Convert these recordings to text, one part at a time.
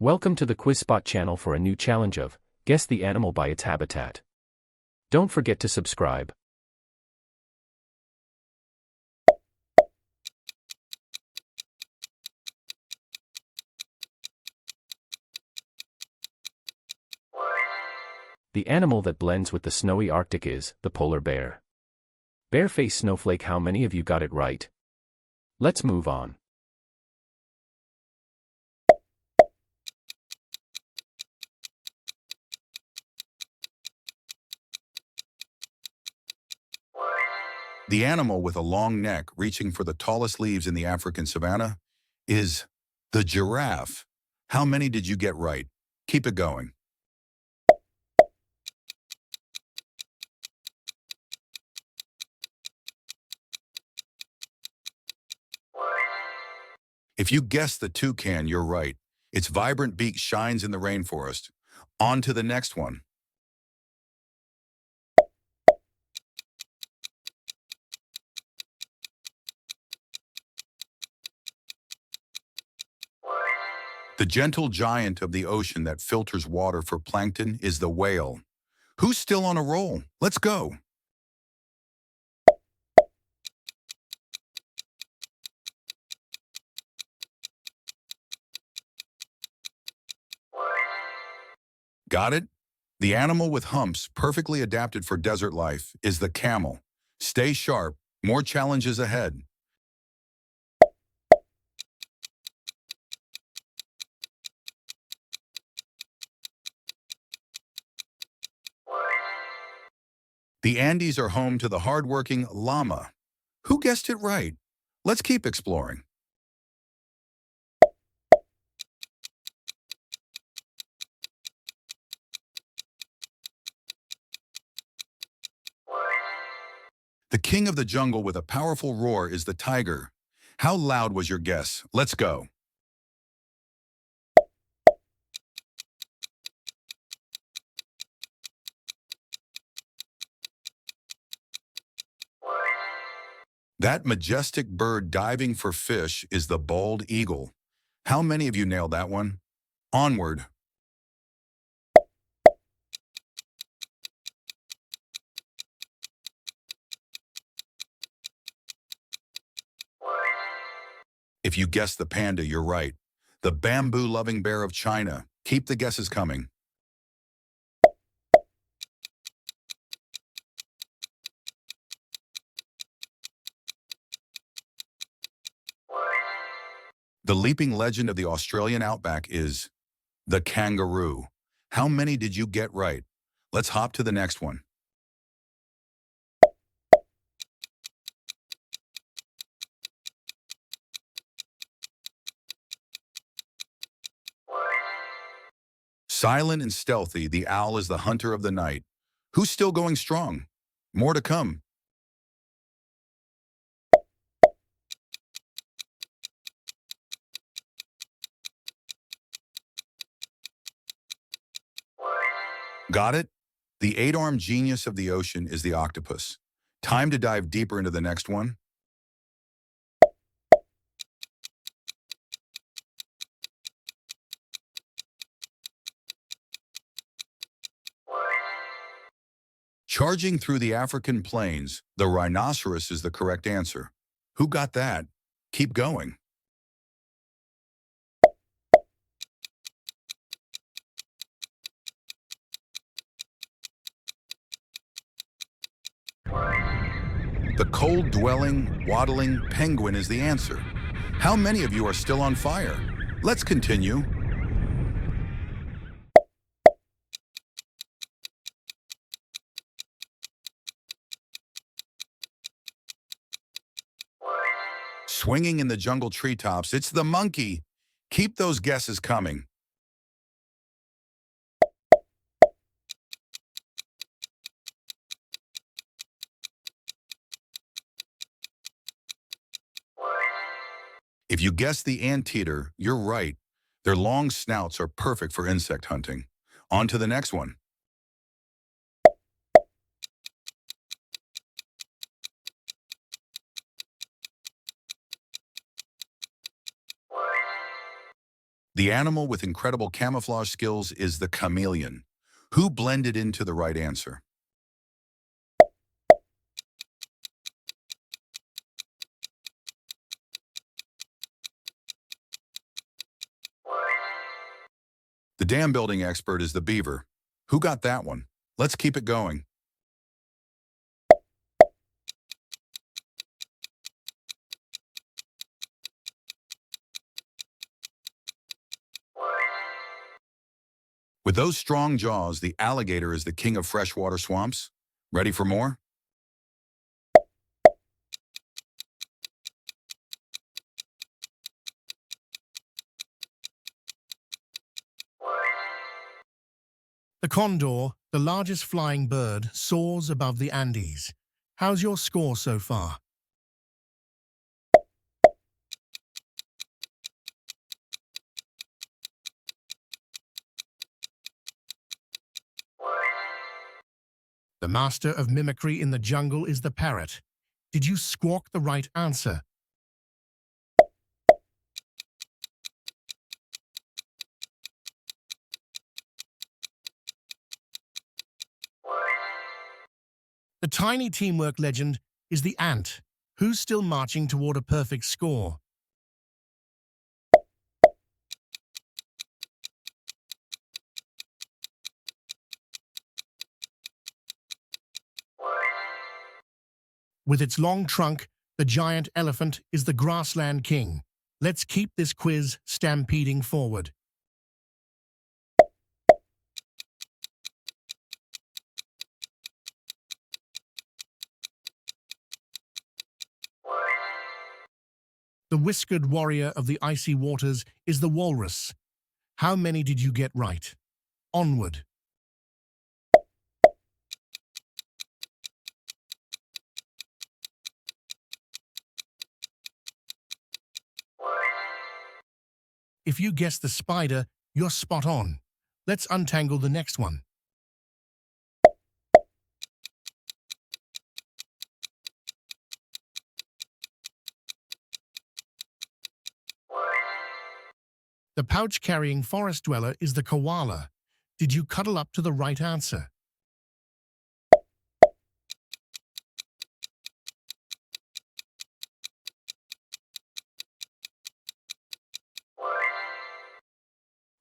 Welcome to the QuizSpot channel for a new challenge of Guess the Animal by its Habitat. Don't forget to subscribe. The animal that blends with the snowy Arctic is the polar bear. Bare-faced snowflake, how many of you got it right? Let's move on. The animal with a long neck reaching for the tallest leaves in the African savanna is the giraffe. How many did you get right? Keep it going. If you guessed the toucan, you're right. Its vibrant beak shines in the rainforest. On to the next one. The gentle giant of the ocean that filters water for plankton is the whale. Who's still on a roll? Let's go. Got it? The animal with humps perfectly adapted for desert life is the camel. Stay sharp, more challenges ahead. The Andes are home to the hardworking llama. Who guessed it right? Let's keep exploring. The king of the jungle with a powerful roar is the tiger. How loud was your guess? Let's go. That majestic bird diving for fish is the bald eagle. How many of you nailed that one? Onward. If you guessed the panda, you're right. The bamboo-loving bear of China. Keep the guesses coming. The leaping legend of the Australian outback is the kangaroo. How many did you get right? Let's hop to the next one. Silent and stealthy, the owl is the hunter of the night. Who's still going strong? More to come. Got it? The eight-armed genius of the ocean is the octopus. Time to dive deeper into the next one. Charging through the African plains, the rhinoceros is the correct answer. Who got that? Keep going. The cold-dwelling, waddling penguin is the answer. How many of you are still on fire? Let's continue. Swinging in the jungle treetops, it's the monkey. Keep those guesses coming. If you guessed the anteater, you're right. Their long snouts are perfect for insect hunting. On to the next one. The animal with incredible camouflage skills is the chameleon. Who blended into the right answer? The dam building expert is the beaver. Who got that one? Let's keep it going. With those strong jaws, the alligator is the king of freshwater swamps. Ready for more? The condor, the largest flying bird, soars above the Andes. How's your score so far? The master of mimicry in the jungle is the parrot. Did you squawk the right answer? The tiny teamwork legend is the ant. Who's still marching toward a perfect score? With its long trunk, the giant elephant is the grassland king. Let's keep this quiz stampeding forward. The whiskered warrior of the icy waters is the walrus. How many did you get right? Onward. If you guess the spider, you're spot on. Let's untangle the next one. The pouch-carrying forest dweller is the koala. Did you cuddle up to the right answer?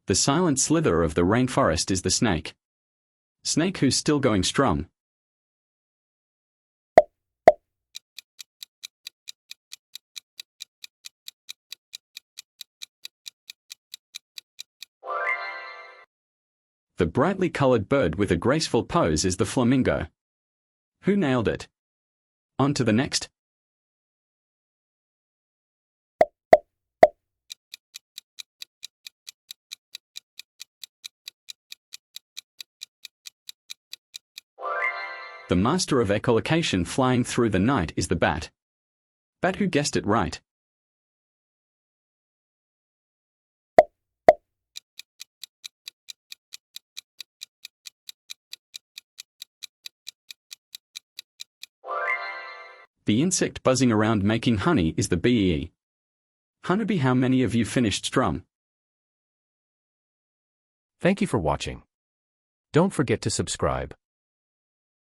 The silent slitherer of the rainforest is the snake. Snake who's still going strong. The brightly colored bird with a graceful pose is the flamingo. Who nailed it? On to the next. The master of echolocation flying through the night is the bat. Bat who guessed it right. The insect buzzing around making honey is the bee. Honeybee, how many of you finished strong? Thank you for watching. Don't forget to subscribe.